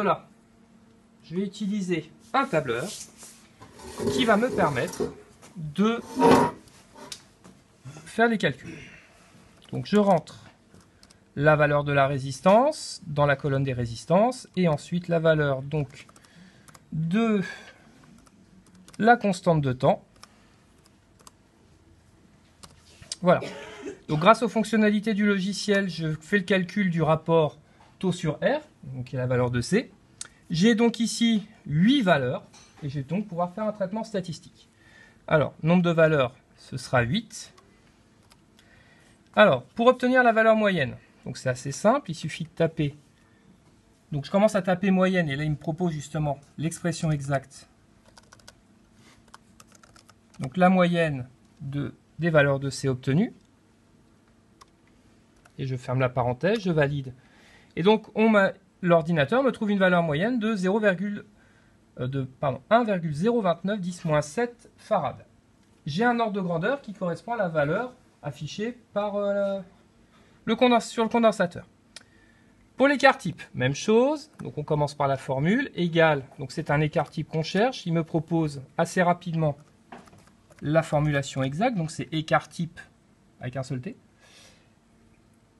Là, je vais utiliser un tableur qui va me permettre de faire les calculs. Donc je rentre la valeur de la résistance dans la colonne des résistances et ensuite la valeur donc de la constante de temps. Voilà. Donc grâce aux fonctionnalités du logiciel, je fais le calcul du rapport taux sur R, donc qui est la valeur de C. J'ai donc ici 8 valeurs et je vais donc pouvoir faire un traitement statistique. Alors, nombre de valeurs, ce sera 8. Alors, pour obtenir la valeur moyenne, donc c'est assez simple, il suffit de taper. Donc je commence à taper moyenne et là il me propose justement l'expression exacte. Donc la moyenne des valeurs de C obtenues. Et je ferme la parenthèse, je valide. Et donc l'ordinateur me trouve une valeur moyenne de 1,02910-7 farad. J'ai un ordre de grandeur qui correspond à la valeur affichée par sur le condensateur. Pour l'écart type, même chose. Donc on commence par la formule égale. Donc c'est un écart type qu'on cherche. Il me propose assez rapidement la formulation exacte. Donc c'est écart type avec un seul T.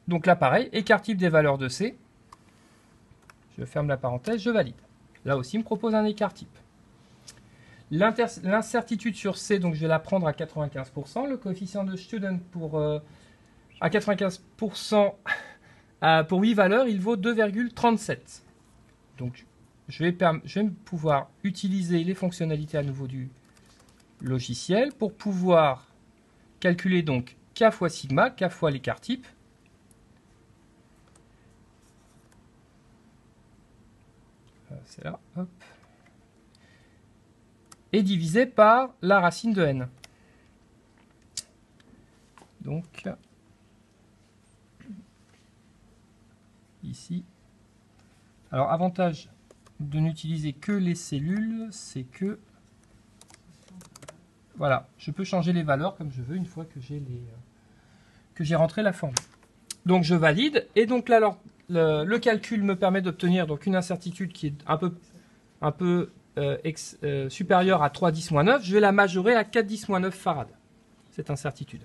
Donc là pareil, écart type des valeurs de C. Je ferme la parenthèse, je valide. Là aussi, il me propose un écart type. L'incertitude sur C, donc je vais la prendre à 95%. Le coefficient de student à 95% pour 8 valeurs, il vaut 2,37. Donc je vais pouvoir utiliser les fonctionnalités à nouveau du logiciel pour pouvoir calculer donc K fois sigma, K fois l'écart type. C'est là, hop. Et divisé par la racine de n. Donc, ici. Alors, avantage de n'utiliser que les cellules, c'est que, voilà, je peux changer les valeurs comme je veux une fois que j'ai rentré la formule. Donc, je valide. Et donc là, alors, le calcul me permet d'obtenir donc une incertitude qui est un peu supérieure à 3,10-9. Je vais la majorer à 4,10-9 farad, cette incertitude.